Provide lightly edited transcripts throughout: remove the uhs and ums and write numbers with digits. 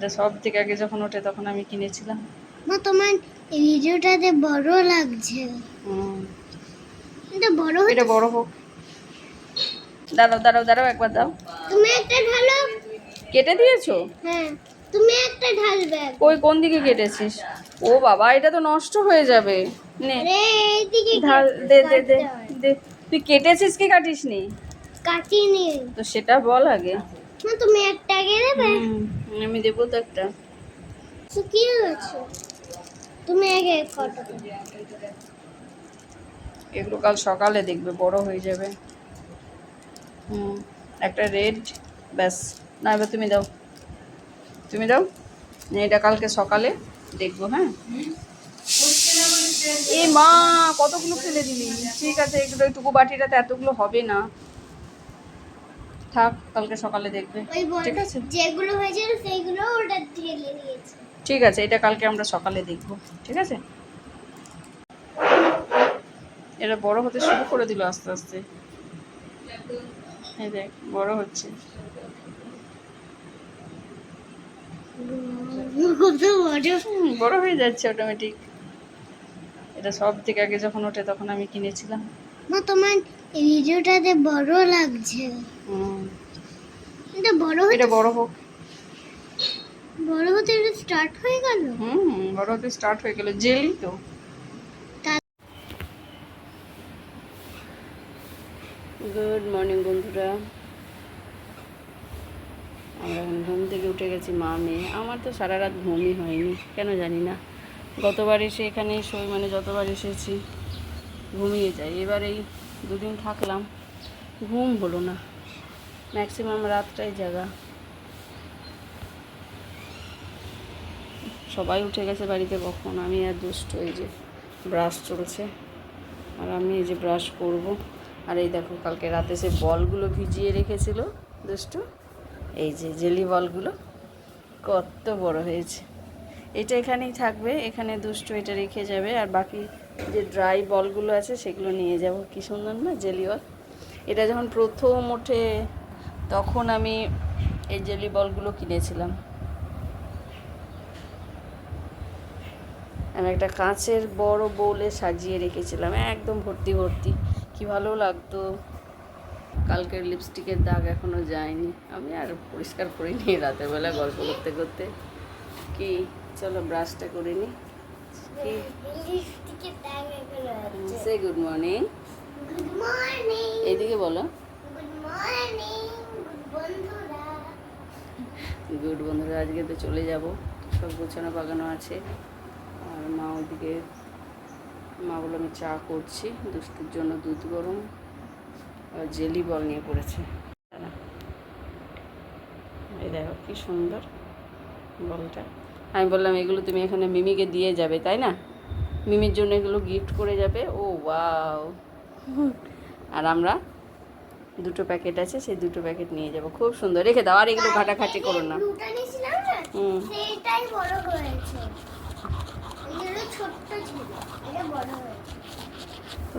এটা সব থেকে আগে যখন ওঠে তখন আমি কিনেছিলাম। মা তোমার ভিডিওটাতে বড় লাগছে। এটা বড় হচ্ছে। এটা বড় হোক। দাঁড়াও দাঁড়াও দাঁড়াও, একবার দাও। তুমি একটা ঢালো। কেটে দিয়েছো? হ্যাঁ, তুমি একটা ঢালবে। ওই কোন দিকে কেটেছিস? ও বাবা, এটা তো নষ্ট হয়ে যাবে। নে আরে এইদিকে ঢাল, দে দে দে দে। তুই কেটেছিস কি কাটিসনি? কাটিনি তো সেটা বল আগে। মা তুমি একটা আগে দেবে। আমি দেবো তো একটা। শুকিয়ে গেছে, তুমি আগে কাটো। এগুলো কাল সকালে দেখবে বড় হয়ে যাবে। একটা রেড, ব্যাস। না এবার তুমি দাও, তুমি দাও। এটা কালকে সকালে দেখবো। হ্যাঁ, এ মা, কতগুলো ফেলে দিলি। ঠিক আছে, এগুলো এইটুকু বাটিটাতে এতগুলো হবে না, থাক, কালকে সকালে দেখবে। ঠিক আছে, যেগুলো হয়েছিল সেইগুলো ওটা ঢেলে দিয়েছে। ঠিক আছে, এটা কালকে আমরা সকালে দেখব। ঠিক আছে, এটা বড় হতে শুরু করে দিল আস্তে আস্তে। এই দেখ, বড় হচ্ছে। বড় হয়ে যাচ্ছে অটোমেটিক। এটা সব থেকে আগে যখন ওঠে তখন আমি কিনেছিলাম। মা তোমার ভিডিওটাতে বড় লাগছে। এটা বড় হোক। বড় হতে এটা স্টার্ট হয়ে গেল। বড় হতে স্টার্ট হয়ে গেল। জেলি তো। গুড মর্নিং বন্ধুরা, আমরা এখন ঘুম থেকে উঠে গেছি মা মেয়ে। আমার তো সারা রাত ঘুমই হয়নি, কেন জানি না। গতবার এসে এখানেই শোই, মানে যতবার এসেছি ঘুমিয়ে যাই। এবার এই দুদিন থাকলাম, ঘুম হলো না, ম্যাক্সিমাম রাতটাই জাগা। সবাই উঠে গেছে বাড়িতে কখন, আমি আর দুষ্ট। এই যে ব্রাশ চলছে, আর আমি এই যে ব্রাশ করব। আর এই দেখো, কালকে রাতে সে বলগুলো ভিজিয়ে রেখেছিল দুষ্টু, এই যে জেলি বলগুলো কত বড় হয়েছে। এটা এখানেই থাকবে, এখানে দুষ্টু এটা রেখে যাবে, আর বাকি যে ড্রাই বলগুলো আছে সেগুলো নিয়ে যাব। কি সুন্দর না জেলি বল। এটা যখন প্রথম ওঠে তখন আমি এই জেলি বলগুলো কিনেছিলাম। আমি একটা কাঁচের বড় বোলে সাজিয়ে রেখেছিলাম, একদম ভর্তি ভর্তি, কি ভালো লাগতো। কালকের লিপস্টিকের দাগ এখনও যায়নি, আমি আর পরিষ্কার করিনি রাতের বেলা গল্প করতে করতে। কি, চলো ব্রাশটা করে নিই। কি, সে গুড মর্নিং। Good morning. এইদিকে বলো। গুড মর্নিং বন্ধুরা। গুড বন্ধুরা, আজকে তো চলে যাব, সব গোছানো বাগানো আছে। আর মা ওইদিকে, মা বলে আমি চা করছি, দুষ্টুর জন্য দুধ গরম আর জেলি বল নিয়ে পড়েছে। এই দেখো কি সুন্দর বলটা। আমি বললাম এগুলো তুমি এখানে মিমিকে দিয়ে যাবে, তাই না? মিমির জন্য এগুলো গিফট করে যাবে। ও ওয়াও। আর আমরা দুটো প্যাকেট আছে, সেই দুটো প্যাকেট নিয়ে যাব। খুব সুন্দর, রেখে দাও, আর এগুলো ঘাটাঘাটি করো না। সেটাই বড় হয়েছে, এগুলো ছোট্ট ছিল, এটা বড় হয়েছে।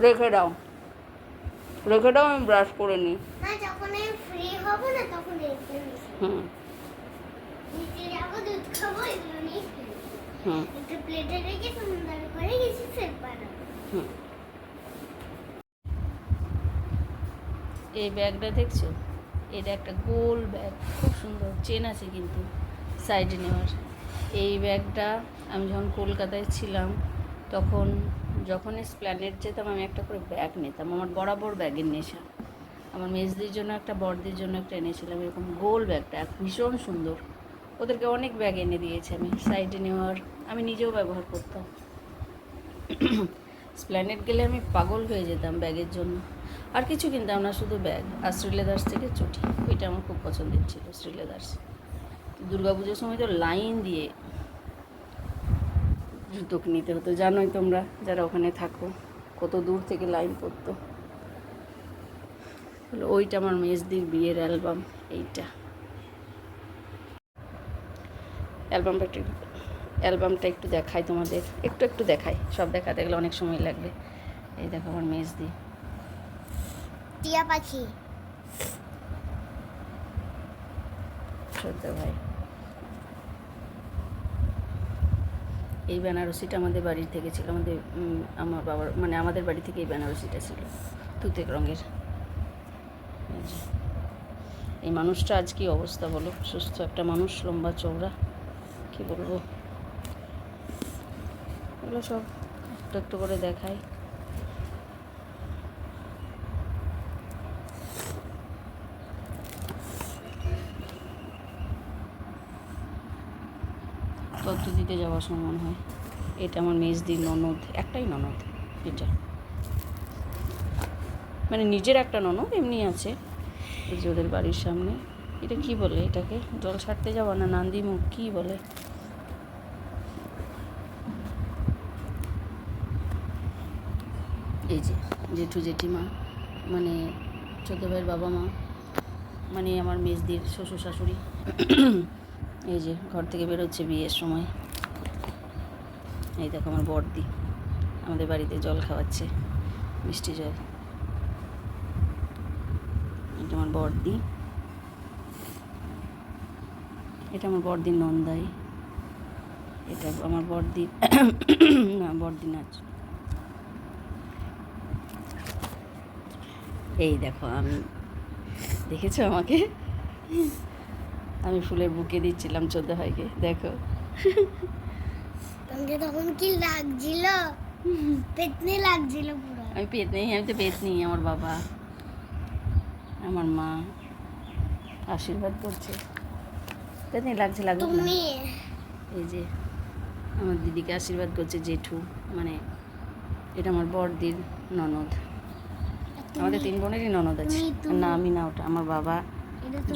রেখে দাও, রেখে দাও, আমি ব্রাশ করে নিই। না, যখন আমি ফ্রি হব না তখন রেখে দিই। নিচে যাবো, দুধ খাবো, এগুলো নিয়ে খেলবো। একটু প্লেটে রেখে সুন্দর করে কিছু সেট বানাবো। এই ব্যাগটা দেখছো? এটা একটা গোল ব্যাগ, খুব সুন্দর, চেন আছে কিন্তু সাইডে নেওয়ার। এই ব্যাগটা আমি যখন কলকাতায় ছিলাম তখন যখনই স্প্ল্যানেড যেতাম আমি একটা করে ব্যাগ নিতাম। আমার বরাবর ব্যাগের নেশা। আমার মেজদির জন্য একটা, বড়দির জন্য একটা এনেছিলাম এরকম গোল ব্যাগটা, ভীষণ সুন্দর। ওদেরকে অনেক ব্যাগ এনে দিয়েছি আমি, সাইডে নেওয়ার, আমি নিজেও ব্যবহার করতাম। স্প্ল্যানেড গেলে আমি পাগল হয়ে যেতাম ব্যাগের জন্য। আর কিছু কিনতাম না, শুধু ব্যাগ আর শ্রীলেদার্স থেকে চটি, ওইটা আমার খুব পছন্দের ছিল শ্রীলেদার্স। দুর্গাপুজোর সময় তো লাইন দিয়ে জুতো নিতে হতো, জানোই তোমরা যারা ওখানে থাকো কত দূর থেকে লাইন পড়তো। ওইটা আমার মেজদির বিয়ের অ্যালবাম। এইটা অ্যালবামটা একটু দেখাই তোমাদের, একটু একটু দেখাই, সব দেখাতে গেলে অনেক সময় লাগবে। এই দেখো আমার মেজদি, টিয়া পাখি, ছোট ভাই, এই বেনারসিটা আমাদের বাড়ির থেকে ছিল, আমার বাবার মানে আমাদের বাড়ি থেকে এই বেনারসিটা ছিল তুতে রঙের। এই মানুষটা আজ কি অবস্থা বলো, সুস্থ একটা মানুষ, লম্বা চওড়া, কি বলবো। এগুলো সব একটু একটু করে দেখাই। তত্ত্ব দিতে যাওয়ার সময় মনে হয়। এটা আমার মেজদির ননদ, একটাই ননদ এটা, মানে নিজের একটা ননদ এমনি আছে, এই যে ওদের বাড়ির সামনে। এটা কি বলে এটাকে, জল ছাড়তে যাওয়া না নান্দি মুখ কী বলে। এই যে জেঠু জেঠিমা, মানে ছোটো ভাইয়ের বাবা মা, মানে আমার মেজদির শ্বশুর শাশুড়ি। এই যে ঘর থেকে বেরোচ্ছে বিয়ের সময়। এই দেখো আমার বড়দি আমাদের বাড়িতে জল খাওয়াচ্ছে, মিষ্টি জল। এটা আমার বড়দি, এটা আমার বড়দির নন্দাই, এটা আমার বড়দির না বড়দি নাচ। এই দেখো আমি, দেখেছো আমাকে, আমি ফুলের বুকে দিচ্ছিলাম চোদ্দ ভাইকে, দেখো। তোমাকে তখন কি লাগছিল? পেতনি লাগছিল পুরো। আমি পেতনি, আমি তো পেতনি। আমার বাবা আমার মা আশীর্বাদ করছে, পেতনি লাগছে, লাগবে না। তুমি এই যে আমার দিদিকে আশীর্বাদ করছে জেঠু, মানে এটা আমার বড়দির ননদ। আমাদের 3 বোনেরই ননদ আছে। না আমি না, ওটা আমার বাবা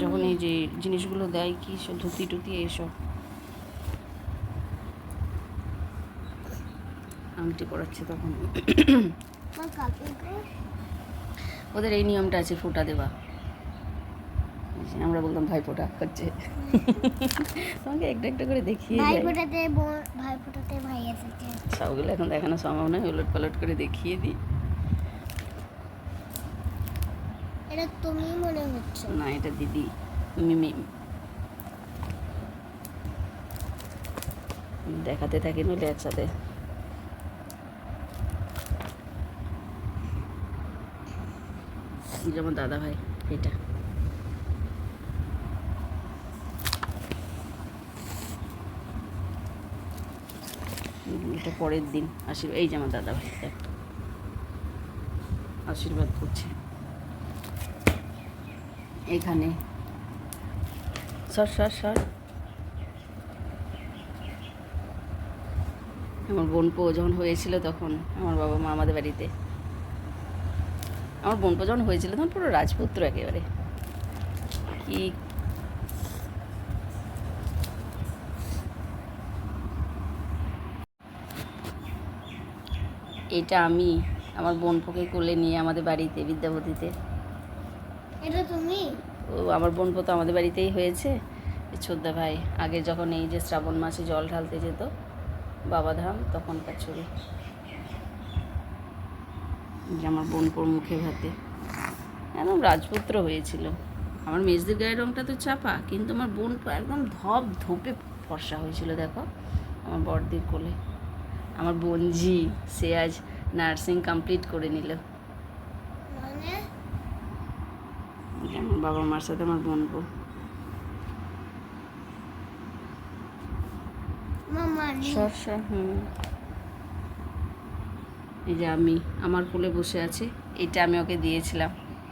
যখন এই যে জিনিসগুলো দেয়, কি সব ধুতি টুতি এইসব, আংটি পড়াচ্ছে তখন। ওদের এই নিয়মটা আছে, ফোঁটা দেওয়া। আমরা বলতাম ভাই ফোঁটা হচ্ছে। তোমাকে একটা একটা করে দেখিয়ে ভাই ফোটাতে ভাই এসেছে। সবগুলো এখন দেখানো সম্ভব নয়, উলট পালট করে দেখিয়ে দিই। এটা তুমি মনে হচ্ছে না, এটা দিদি মিমি। দেখাতে থাকি নইলে একসাথে। যেমন দাদা ভাই, এটা এটা পরের দিন আশীর্বাদ। এই যে আমার দাদা ভাই, দেখ আশীর্বাদ করছে এখানে। সর সর সর। আমার বোনপো যখন হয়েছিল তখন আমার বাবা মা আমাদের বাড়িতে, আমার বোনপো যখন হয়েছিল তখন পুরো রাজপুত্র একেবারে। কি এটা আমি আমার বোনপোকে কোলে নিয়ে আমাদের বাড়িতে বিদ্যাপতিতে। এটা তুমি? ও আমার বোনপো তো আমাদের বাড়িতেই হয়েছে। ছোদ্দা ভাই আগে যখন এই যে শ্রাবণ মাসে জল ঢালতে যেত বাবাধাম, তখনকার ছবি। যে আমার বোনপোর মুখে ভাতে একদম রাজপুত্র হয়েছিল। আমার মেজদির গায়ের রঙটা তো চাপা, কিন্তু আমার বোনপো একদম ধপ ধপে ফর্সা হয়েছিল। দেখো আমার বড়দির কোলে আমার বোনজি, সে আজ নার্সিং কমপ্লিট করে নিল। মানে আমার বাবা মার সাথে আমার বোনপো। মামা সরষা, এই যে আমি আমার কোলে বসে আছি, এটা আমি ওকে দিয়েছিলাম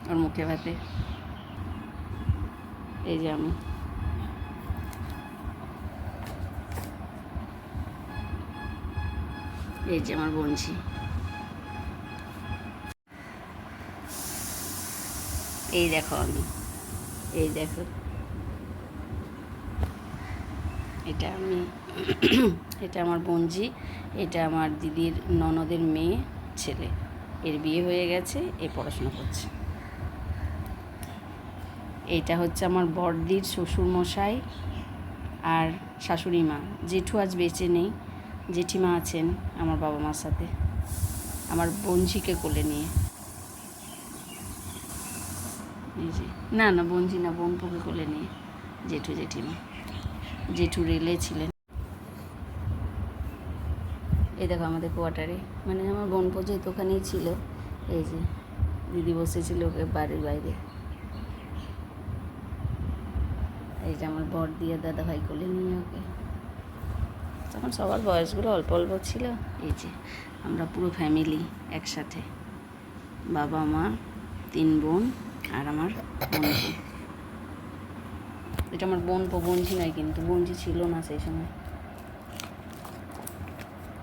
ওর মুখে ভাতে। এই যে আমি, এই যে আমার বোনঝি। এই দেখো আমি, এই দেখো এটা আমি, এটা আমার বোনঝি, এটা আমার দিদির ননদের মেয়ে ছেলে, এর বিয়ে হয়ে গেছে, এ পড়াশোনা করছে। এইটা হচ্ছে আমার বড়দির শ্বশুরমশাই আর শাশুড়ি মা। জেঠু আজ বেঁচে নেই, জেঠিমা আছেন আমার বাবা মার সাথে, আমার বোনঝিকে কোলে নিয়ে। এই যে না না বোনঝি না, বোনপোকে কোলে নিয়ে জেঠু জেঠিমা। জেঠু রেলে ছিলেন। এই দেখো আমাদের কোয়ার্টারে, মানে আমার বোনপো যেহেতু ওখানেই ছিল, এই যে দিদি বসেছিল ওকে বাড়ির বাইরে। এই যে আমার বর দিয়ে দাদা ভাই কোলে নিয়ে ওকে, তখন সবার বয়সগুলো অল্প অল্প ছিল। এই যে আমরা পুরো ফ্যামিলি একসাথে, বাবা মা 3 বোন আর আমার বোনপো। এটা আমার বোনপো, বোনঝি নয় কিন্তু, বোনঝি ছিল না সেই সময়,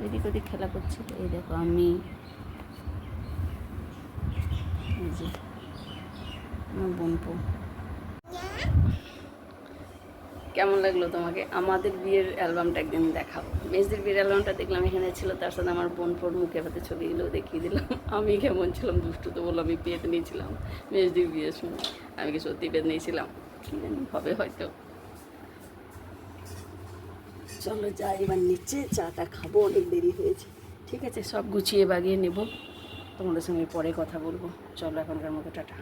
এদিক ওদিক খেলা করছিল। এই দেখো আমি, এই যে আমার বোনপো। কেমন লাগলো তোমাকে? আমাদের বিয়ের অ্যালবামটা একদিন দেখাবো। মেজদির বিয়ের অ্যালবামটা দেখলাম এখানে ছিল, তার সাথে আমার বোনপোর মুখে হাতে ছবিগুলো দেখিয়ে দিলাম। আমি কেমন ছিলাম, দুষ্টু তো বললাম, আমি পেতে নিয়েছিলাম মেজদির বিয়ের সময়। আমি কি সত্যি পেতে নিয়েছিলাম? কী জানি, হবে হয়তো। চলো যাই এবার নিচে, চাটা খাবো, অনেক দেরি হয়েছে। ঠিক আছে, সব গুছিয়ে বাগিয়ে নেব, তোমাদের সঙ্গে পরে কথা বলবো। চলো এখনকার মতো টাটা।